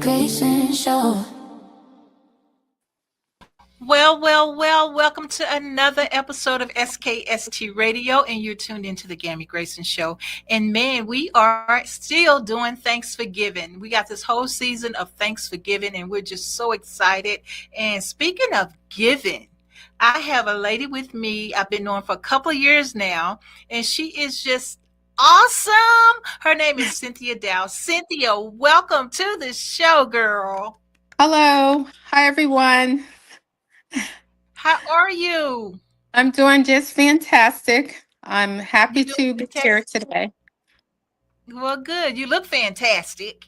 Grayson show. Well, welcome to another episode of SKST Radio, and you're tuned into the Gammy Grayson Show. And man, we are still doing Thanksgiving. We got this whole season of Thanksgiving, and we're just so excited. And speaking of giving, I have a lady with me I've been knowing for a couple of years now, and she is just awesome. Her name is Cynthia Dowd. Cynthia, welcome to the show, girl. Hello. Hi, everyone. How are you? I'm doing just fantastic. I'm You happy doing to be here fantastic? today. Well, good. You look fantastic.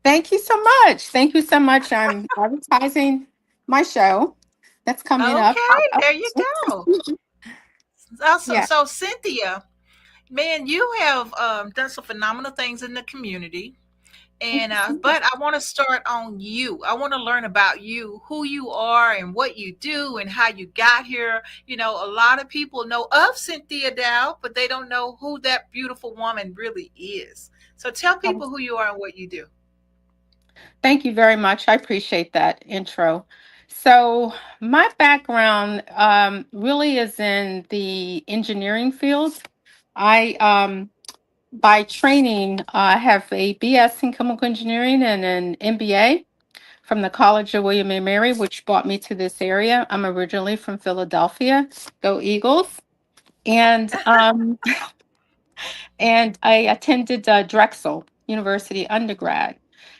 Thank you so much. Thank you so much. I'm advertising my show that's coming up. Okay, there you go. Awesome. Yeah. So, Cynthia, man, you have done some phenomenal things in the community. Thank And you so much. but I want to start on you. I want to learn about you, who you are, and what you do, and how you got here. You know, a lot of people know of Cynthia Dow, but they don't know who that beautiful woman really is. So, tell people who you are and what you do. Thank you very much. I appreciate that intro. So, my background really is in the engineering field. I by training, I have a BS in chemical engineering and an MBA from the College of William and Mary, which brought me to this area. I'm originally from Philadelphia. Go Eagles! And and I attended Drexel University undergrad,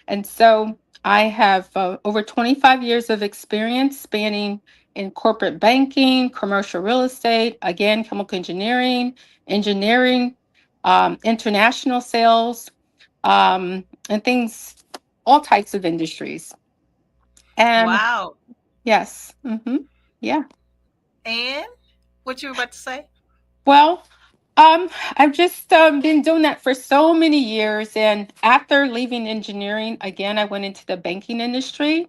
and so I have over 25 years of experience spanning in corporate banking, commercial real estate, again chemical engineering, international sales, and things, all types of industries. And Wow. yes. Yeah. And what you were about to say? Well, I've just been doing that for so many years. And after leaving engineering, again, I went into the banking industry.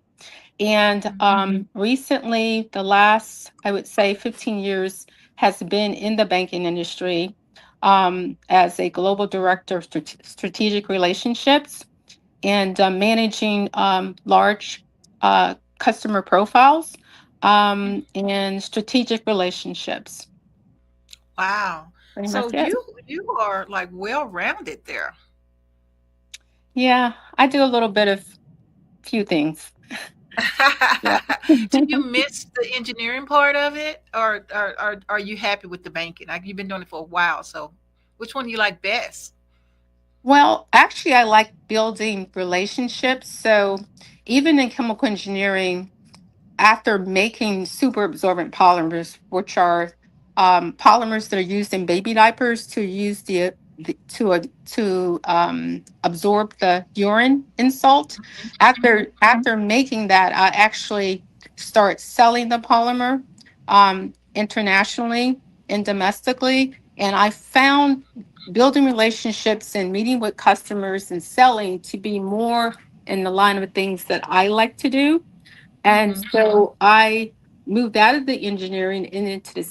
And recently, the last, I would say, 15 years has been in the banking industry as a global director of strategic relationships and managing large customer profiles and strategic relationships. Wow. Pretty So much it. you are like well rounded there. Yeah, I do a little bit of few things. Yeah. Do you miss the engineering part of it, or are you happy with the banking? Like you've been doing it for a while, so which one do you like best? Well, actually, I like building relationships. So even in chemical engineering, after making super absorbent polymers, which are polymers that are used in baby diapers to use to absorb the urine insult. After making that, I actually start selling the polymer internationally and domestically, and I found building relationships and meeting with customers and selling to be more in the line of things that I like to do. And Mm-hmm. so I moved out of the engineering and into the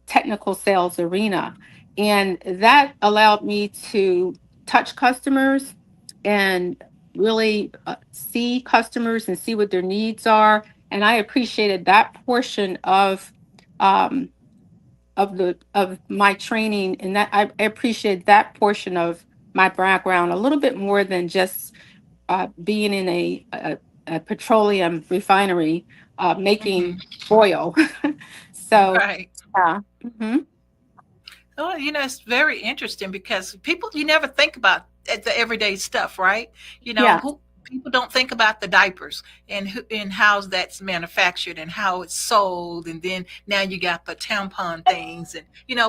technical sales arena. And that allowed me to touch customers and really see customers and see what their needs are. And I appreciated that portion um, of my training, and that I appreciate that portion of my background a little bit more than just being in a petroleum refinery making Mm-hmm. oil. So, Right. mhm, Oh, it's very interesting because people you never think about the everyday stuff, right? yeah, Who people don't think about the diapers and how that's manufactured and how it's sold, and then now you got the tampon things, and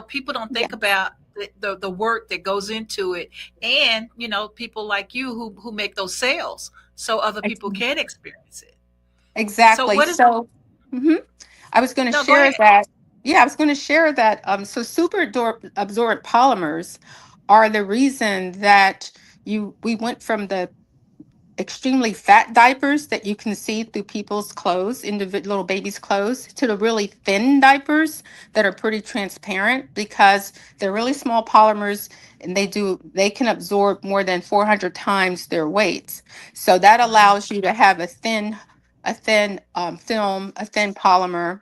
people don't yeah, think about the work that goes into it, and people like you who make those sales so other ex- people can experience it. So exactly. what is So, mhm, I was going to no, go share ahead. that. Yeah, I was going to share that. So, absorbent polymers are the reason that we went from the extremely fat diapers that you can see through people's clothes, little babies' clothes, to the really thin diapers that are pretty transparent because they're really small polymers and they can absorb more than 400 times their weights. So that Wow. allows you to have a thin film, a thin polymer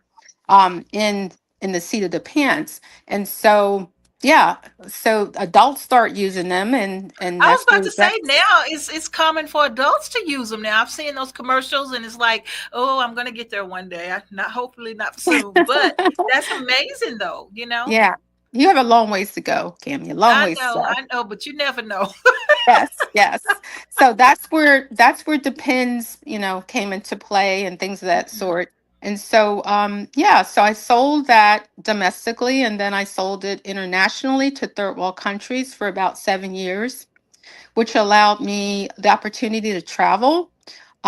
in the seat of the pants. And so yeah, so adults start using them, and I was that's about where to say that's now it's common for adults to use them now. I've seen those commercials and it's like, oh, I'm gonna get there one day. Not hopefully not soon, but that's amazing though, you know? yeah. You have a long ways to go, Cammy. A long ways to go. I know, but you never know. Yes, yes. So that's where Depends, came into play and things of that sort. And so yeah, so I sold that domestically and then I sold it internationally to third world countries for about 7 years, which allowed me the opportunity to travel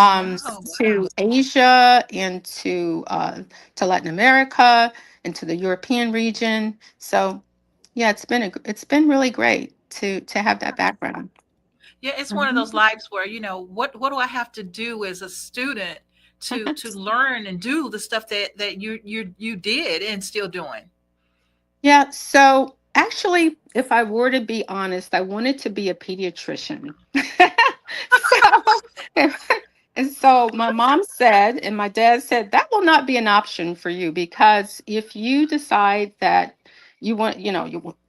Wow, wow. to Asia and to Latin America and to the European region. So yeah, it's been really great to have that background. Yeah, it's one of those Mhm. lives where, what do I have to do as a student to learn and do the stuff that you did and still doing? Yeah, so actually, if I were to be honest, I wanted to be a pediatrician. so, and so my mom said, and my dad said, that will not be an option for you because if you decide that you want,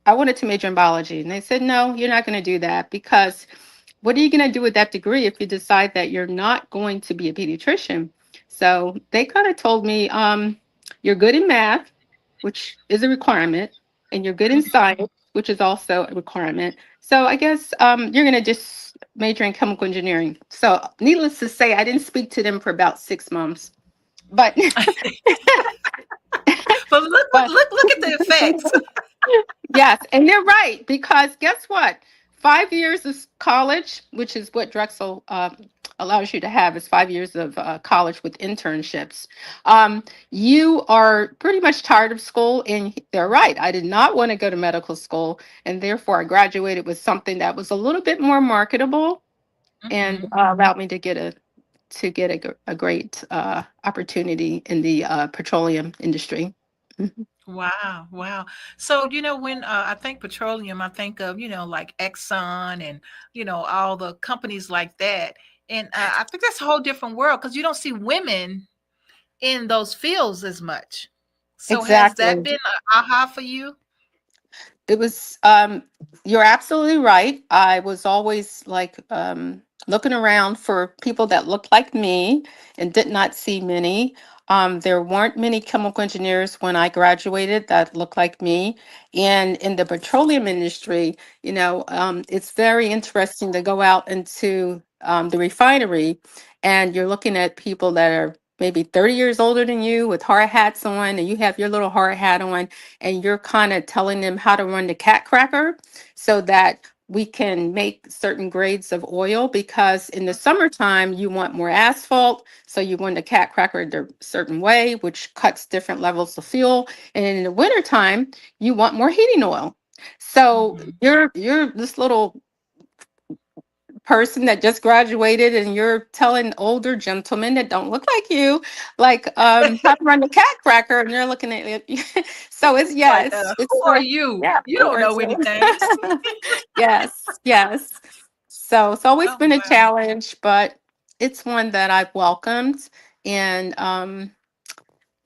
I wanted to major in biology, and they said, no, you're not going to do that because what are you going to do with that degree if you decide that you're not going to be a pediatrician? So they kind of told me, you're good in math, which is a requirement, and you're good in science, which is also a requirement. So I guess you're going to just major in chemical engineering. So needless to say, I didn't speak to them for about 6 months. But But look, but look at the effects. yes, and they're right because guess what? 5 years of college, which is what Drexel allows you to have, is 5 years of college with internships. You are pretty much tired of school, and they're right. I did not want to go to medical school, and therefore I graduated with something that was a little bit more marketable and Hmm. allowed me to get a great opportunity in the petroleum industry. Mhm. Wow, wow. So, when I think petroleum, I think of, like Exxon and, all the companies like that. And I think that's a whole different world because you don't see women in those fields as much. So, has that Exactly. been a aha for you? It was you're absolutely right. I was always like looking around for people that looked like me and did not see many. There weren't many chemical engineers when I graduated that looked like me. And in the petroleum industry, it's very interesting to go out into the refinery and you're looking at people that are maybe 30 years older than you with hard hats on, and you have your little hard hat on, and you're kind of telling them how to run the cat cracker so that we can make certain grades of oil because in the summertime you want more asphalt, so you run the cat cracker a certain way, which cuts different levels of fuel, and in the wintertime you want more heating oil. So Hmm. you're this little person that just graduated and you're telling older gentlemen that don't look like you like how to run the cat cracker, and they're looking at you. So it's yeah Like, it's who are you? yeah You don't know anything. yes, yes. So it's always Oh, been a wow. challenge, but it's one that I've welcomed, and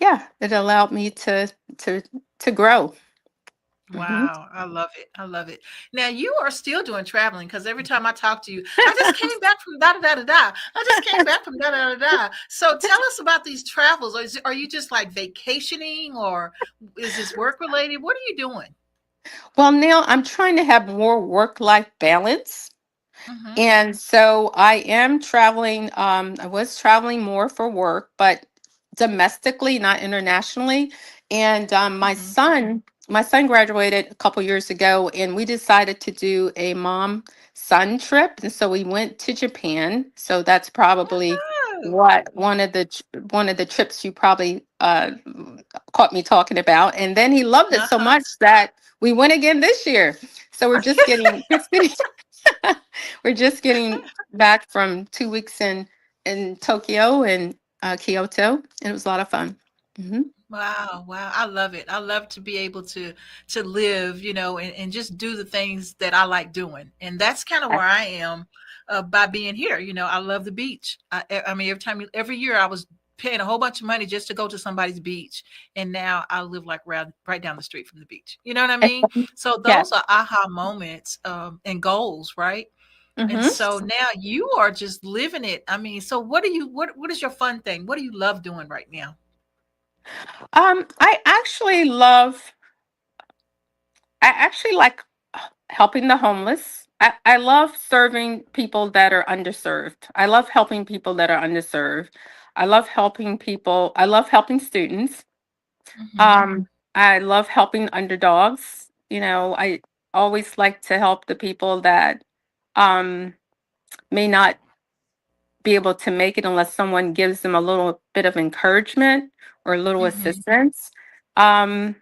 yeah, it allowed me to to grow. Mhm. Wow, I love it. I love it. Now you are still doing traveling because every time I talk to you, I just came back from da da da da da. I just came back from da da da da. So tell us about these travels. Are you just like vacationing or is this work related? What are you doing? Well, now I'm trying to have more work-life balance. Mm-hmm. And so I am traveling. I was traveling more for work, but domestically, not internationally. And Mm-hmm. my son graduated a couple years ago, and we decided to do a mom-son trip. And so we went to Japan. So that's probably Oh. what one of the trips you probably caught me talking about. And then he loved it so Uh-huh. much that we went again this year. So we're just getting. We're just getting back from 2 weeks in Tokyo and Kyoto. And it was a lot of fun. Hmm. Wow, wow. I love it. I love to be able to live, and just do the things that I like doing. And that's kind of where I am by being here. I love the beach. I mean, every year I was paying a whole bunch of money just to go to somebody's beach. And now I live like right down the street from the beach. You know what I mean? So Yes. those are aha moments and goals, right? And Hmm. so now you are just living it. I mean, so what is your fun thing? What do you love doing right now? I actually like helping the homeless. I love serving people that are underserved. I love helping people that are underserved. I love helping people. I love helping students. Hmm. Um, I love helping underdogs. I always like to help the people that um, may not be able to make it unless someone gives them a little bit of encouragement or a little Hmm. assistance. Um,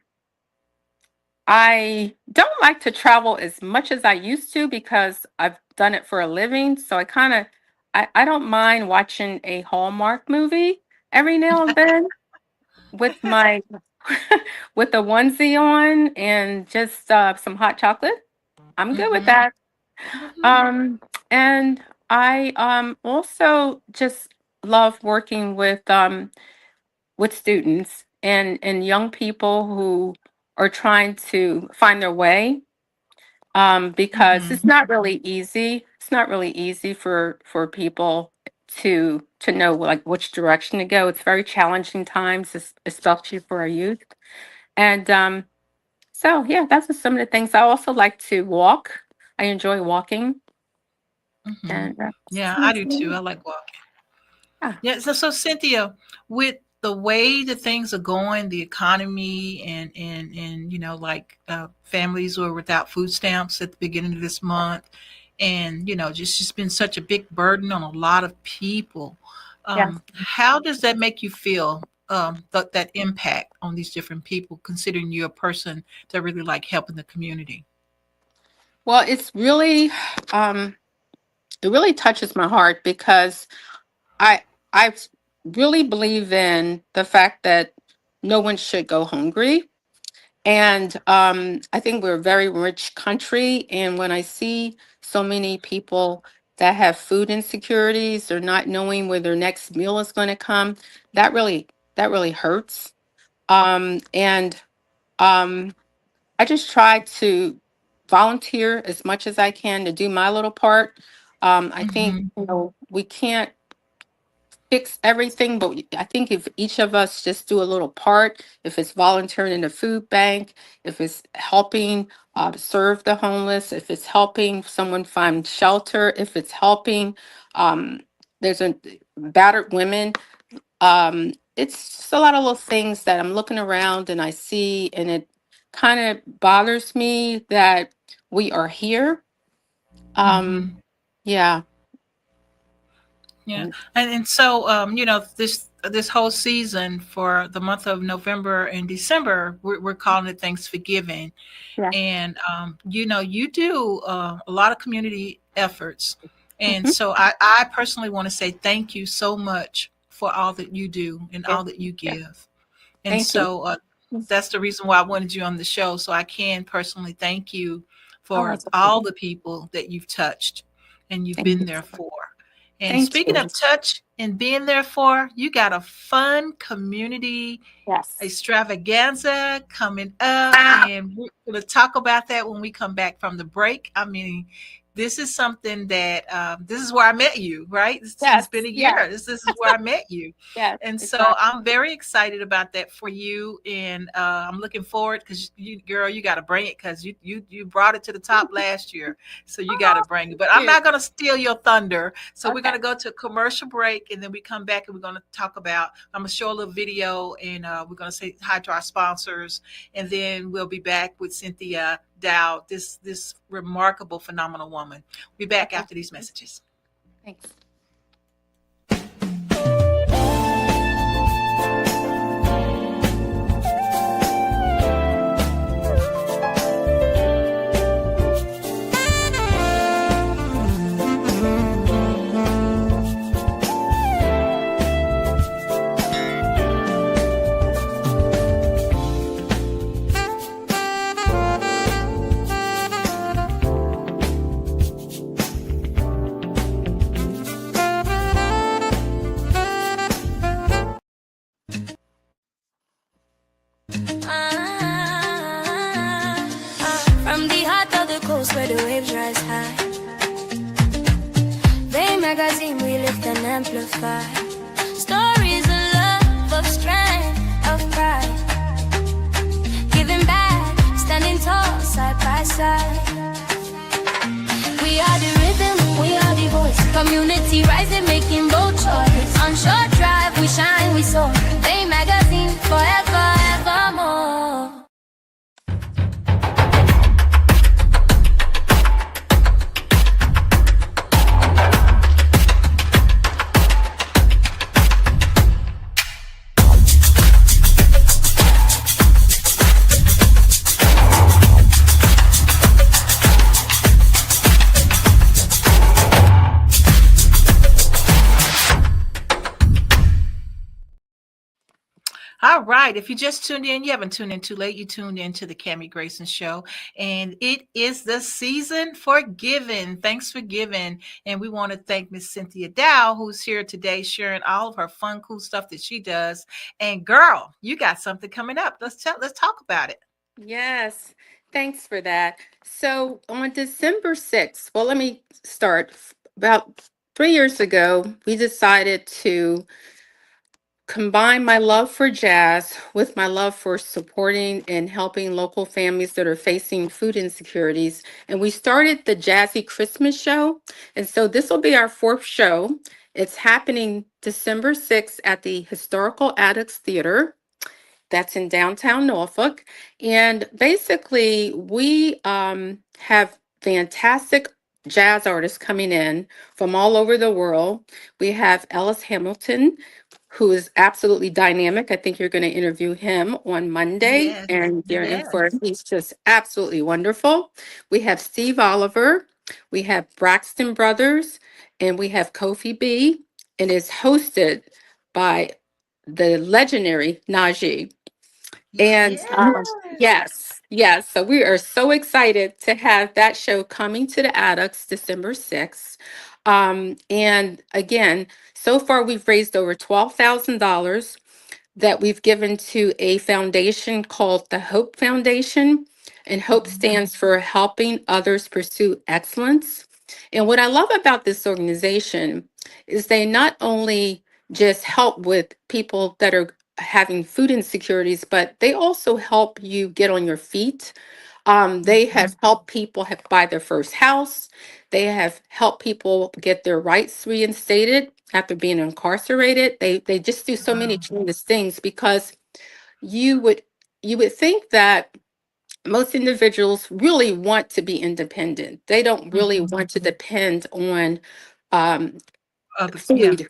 I don't like to travel as much as I used to because I've done it for a living. So I don't mind watching a Hallmark movie every now and then with my with a onesie on and just some hot chocolate. I'm good with Hmm. that. Hmm. Um, and I also just love working with students and young people who are trying to find their way, because Hmm. it's not really easy. It's not really easy for people to know like which direction to go. It's very challenging times, especially for our youth. And so yeah, that's just some of the things. I also like to walk. I enjoy walking, Hmm. and Yeah, I do too. I like walking. yeah, Yeah. So Cynthia, with the way that things are going, the economy and like families who are without food stamps at the beginning of this month, and just been such a big burden on a lot of people. yeah. How does that make you feel? That impact on these different people, considering you're a person that really like helping the community. Well, um, it really touches my heart because I I really believe in the fact that no one should go hungry. And I think we're a very rich country. And when I see so many people that have food insecurities or not knowing where their next meal is going to come, that really that really hurts. And um, I just try to volunteer as much as I can to do my little part. I think Hmm. we can't fix everything, but I think if each of us just do a little part, if it's volunteering in a food bank, if it's helping serve the homeless, if it's helping someone find shelter, if it's helping, um, there's a battered women. It's just a lot of little things that I'm looking around and I see, and it kind of bothers me that we are here. Um, Hmm. yeah. Yeah, And- and so this whole season for the month of November and December, we're calling it Thanksgiving, yeah. and you do a lot of community efforts, and Hmm. so I personally want to say thank you so much for all that you do and Yeah. all that you Yeah. give, and Thank you. so that's the reason why I wanted you on the show, so I can personally thank you Oh, for that's all okay. the people that you've touched and you've Thank been you. there for. And Thank speaking you. of touch and being there for, you got a fun community Yes. extravaganza coming up, and we're going to talk about that when we come back from the break. I mean, this is something that this is where I met you, right? It's Yes. been a Yes. year. This is where I met you, Yes. and so Exactly. I'm very excited about that for you, and I'm looking forward because you, girl, you got to bring it because you brought it to the top last year, so you got to Oh, bring it. thank But I'm you. not going to steal your thunder. So we're going Okay. to go to a commercial break, and then we come back and we're going to talk about. I'm going to show a little video, and we're going to say hi to our sponsors, and then we'll be back with Cynthia Dowd, this remarkable, phenomenal woman. We'll be back Okay. after these messages. Thanks. magazine, we lift and amplify. Stories of love, of strength, of pride. Giving back, standing tall, side by side. We are the rhythm, we are the voice. Community rising, making bold choice. On short drive, we shine, we soar. Bay magazine, forever, evermore. All right. If you just tuned in, you haven't tuned in too late. You tuned in to the Cammie Grayson Show, and it is the season for giving. Thanks for giving, and we want to thank Miss Cynthia Dowd, who's here today, sharing all of her fun, cool stuff that she does. And girl, you got something coming up. Let's talk about it. Yes, thanks for that. So on December 6th, well, let me start. About 3 years ago, we decided to combine my love for jazz with my love for supporting and helping local families that are facing food insecurities. And we started the Jazzy Christmas Show. And so this will be our fourth show. It's happening December 6th at the Historical Addicts Theater. That's in downtown Norfolk. And basically, we have fantastic jazz artists coming in from all over the world. We have Ellis Hamilton, who is absolutely dynamic. I think you're going to interview him on Monday, Yes, and you're in for yes, he's just absolutely wonderful. We have Steve Oliver, we have Braxton Brothers, and we have Kofi B, and it's hosted by the legendary Najee. And yes. yes, yes. So we are so excited to have that show coming to the Addicts December 6th. And again, so far we've raised over $12,000 that we've given to a foundation called the Hope Foundation. And Hope Mhm. stands for Helping Others Pursue Excellence. And what I love about this organization is they not only just help with people that are having food insecurities, but they also help you get on your feet. They have helped people buy their first house. They have helped people get their rights reinstated after being incarcerated. They just do so many Wow. tremendous things because you would you would think that most individuals really want to be independent. They don't really Mhm. want to depend on um, Yeah, food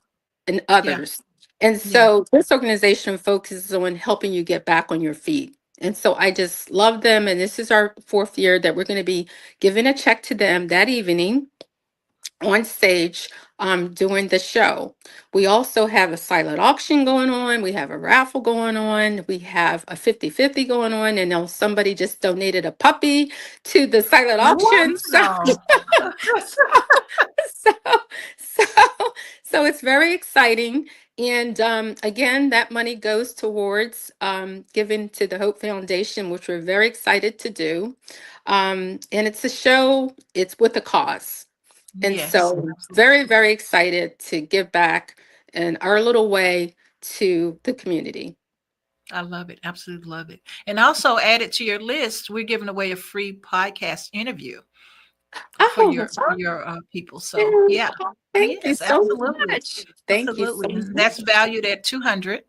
and yeah, others. And yeah. so this organization focuses on helping you get back on your feet. And so I just love them. And this is our fourth year that we're going to be giving a check to them that evening on stage during the show. We also have a silent auction going on. We have a raffle going on. We have a 50-50 going on. And now somebody just donated a puppy to the silent auction. So Wow. so so so it's very exciting. And again, that money goes towards giving to the Hope Foundation, which we're very excited to do. And it's a show, it's with a cause. And Yes, so very, absolutely. very excited to give back in our little way to the community. I love it. Absolutely love it. And also add it to your list. We're giving away a free podcast interview Oh, for your people. So yeah. yeah, Thank you yes, so absolutely, much. Thank you so absolutely. And that's much. valued at 200. And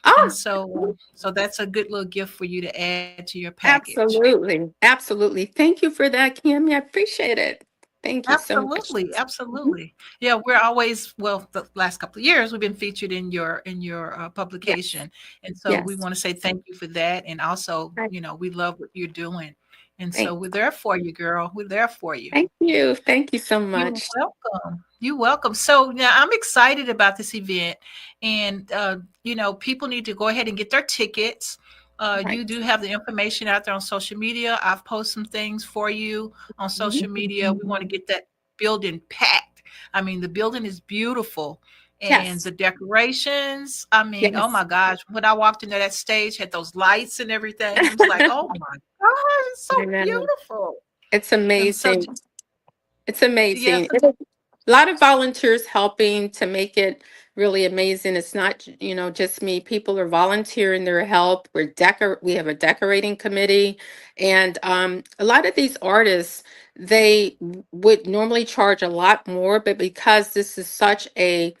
Oh, so that's a good little gift for you to add to your package. absolutely. Absolutely. Thank you for that, Kimmy. I appreciate it. Thank you so much. Absolutely, Mhm. absolutely. Yeah, we're always well, the last couple of years, we've been featured in your, Yes. publication, and so we Yes. wanna say thank you for that, and also, Right. we love what you're doing, and so we're Thanks. there for you, girl. We're there for you. Thank you. Thank you so You're much. welcome. You're welcome. So yeah, I'm excited about this event, and people need to go ahead and get their tickets. You Right. do have the information out there on social media. I've posted some things for you on Mhm. social media. We want to get that building packed. I mean, the building is beautiful, and Yes. the decorations. I mean, oh Yes. my gosh, when I walked into that stage, had those lights and everything. It was like, oh my gosh, it's so I know. beautiful. It's And so, amazing. It's yes, amazing. lot of volunteers helping to make it really amazing. It's not, just me. People are volunteering their help. We have a decorating committee, and a lot of these artists, they would normally charge a lot more, but because this is such a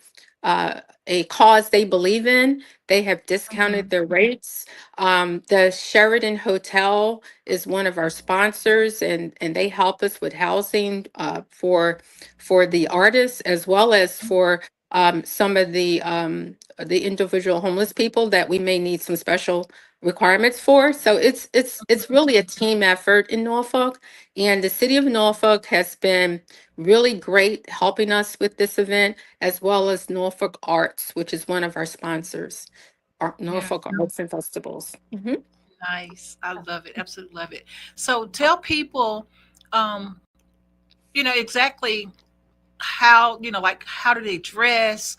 cause they believe in, they have discounted Mhm. their rates. The Sheridan Hotel is one of our sponsors, and they help us with housing for the artists, as well as for some of the individual homeless people that we may need some special requirements for. So it's really a team effort in Norfolk, and the city of Norfolk has been really great helping us with this event, as well as Norfolk Arts, which is one of our sponsors, Yeah. Norfolk Arts and Festivals. Mhm. Nice. I love it. Absolutely love it. So tell people, um, exactly how, like how do they dress?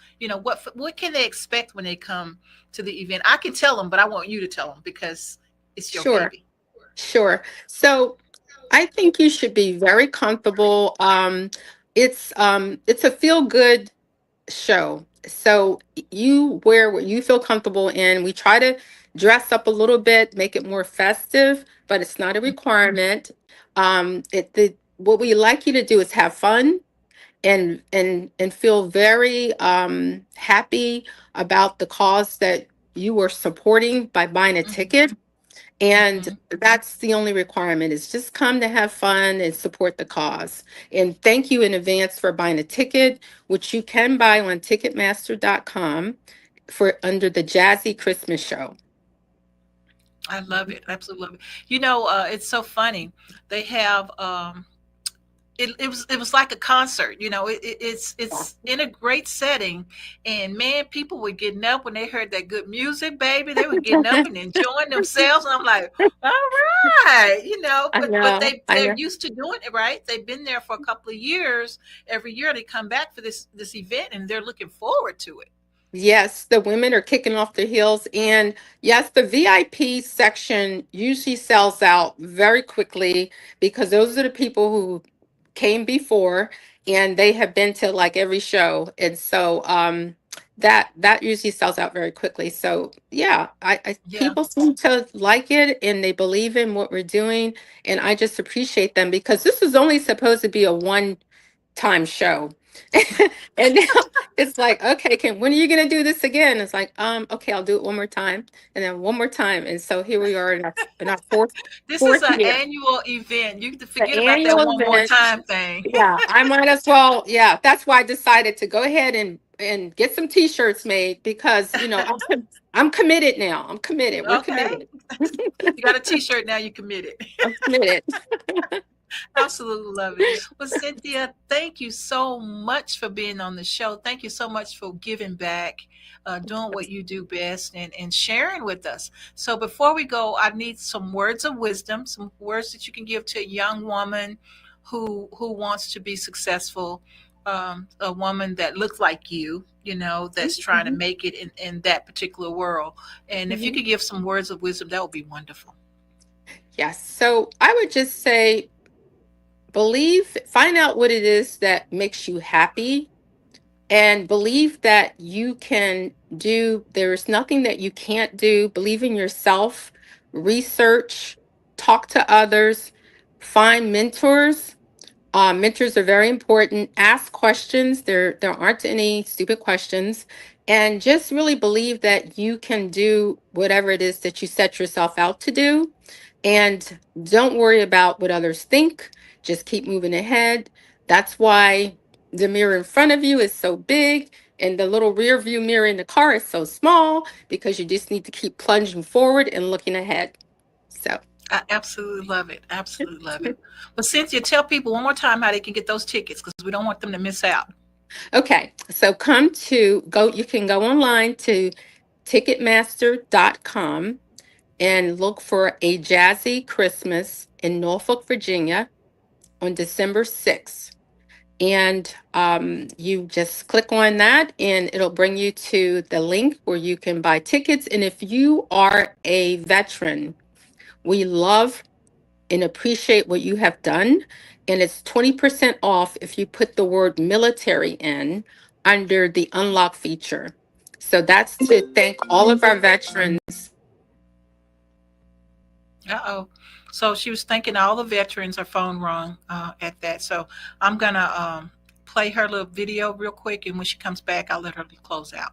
What can they expect when they come to the event? I can tell them, but I want you to tell them because it's your Sure, baby. sure. So I think you should be very comfortable. It's a feel good show. So you wear what you feel comfortable in. We try to dress up a little bit, make it more festive, but it's not a requirement. What we like you to do is have fun and feel very happy about the cause that you are supporting by buying a Mhm. ticket. And Mhm. that's the only requirement, is just come to have fun and support the cause. And thank you in advance for buying a ticket, which you can buy on ticketmaster.com for under the Jazzy Christmas Show. I love it. Absolutely love it. It's so funny. They have it was like a concert. It's in a great setting, and man, people were getting up when they heard that good music, baby. They were getting up and enjoying themselves, and I'm like, all right, I but know, I they're know. used to doing it, right? They've been there for a couple of years. Every year they come back for this event, and they're looking forward to it. Yes, the women are kicking off their heels. And yes, the VIP section usually sells out very quickly because those are the people who came before and they have been to like every show. And so that usually sells out very quickly. So yeah, I Yeah. people seem to like it and they believe in what we're doing. And I just appreciate them because this is only supposed to be a one-time show. And now it's like, okay, when are you gonna do this again? It's like, okay, I'll do it one more time, and then one more time, and so here we are in our fourth This is fourth an year, annual event. You can the forget about that annual one more event. time thing. Yeah, I might as well. Yeah, that's why I decided to go ahead and get some T-shirts made because I'm committed now. I'm committed. We're Okay. committed. You got a t-shirt now, you committed. I'm committed. Absolutely love it. Well, Cynthia, thank you so much for being on the show. Thank you so much for giving back, doing what you do best, and sharing with us. So before we go, I need some words of wisdom, some words that you can give to a young woman who wants to be successful, a woman that looks like you, that's trying to Mhm, make it in that particular world. And if you mhm. could give some words of wisdom, that would be wonderful. Yes. So I would just say, find out what it is that makes you happy and believe that you can do, there's nothing that you can't do. Believe in yourself, research, talk to others, find mentors. Mentors are very important. Ask questions. There aren't any stupid questions. And just really believe that you can do whatever it is that you set yourself out to do. And don't worry about what others think. Just keep moving ahead. That's why the mirror in front of you is so big and the little rear view mirror in the car is so small, because you just need to keep plunging forward and looking ahead. So, I absolutely love it. Absolutely love it. But Cynthia, tell people one more time how they can get those tickets because we don't want them to miss out. okay. So you can go online to ticketmaster.com and look for A Jazzy Christmas in Norfolk, Virginia on December 6th. And you just click on that and it'll bring you to the link where you can buy tickets. And if you are a veteran, we love and appreciate what you have done. And it's 20% off if you put the word military in under the unlock feature. So that's to thank all of our veterans. Uh-oh. So she was thanking all the veterans. Her phone rung at that. So I'm going to play her little video real quick. And when she comes back, I'll let her close out.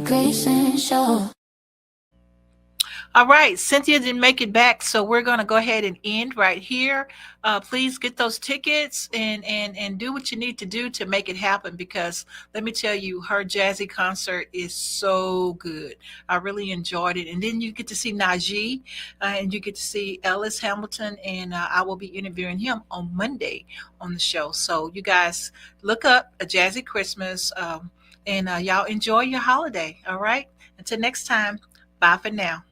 Grayson show. All right, Cynthia didn't make it back, so we're going to go ahead and end right here. Please get those tickets and do what you need to do to make it happen, because let me tell you, her jazzy concert is so good. I really enjoyed it. And then you get to see Najee, and you get to see Ellis Hamilton, and I will be interviewing him on Monday on the show. So you guys look up A Jazzy Christmas, and y'all enjoy your holiday. All right, until next time, bye for now.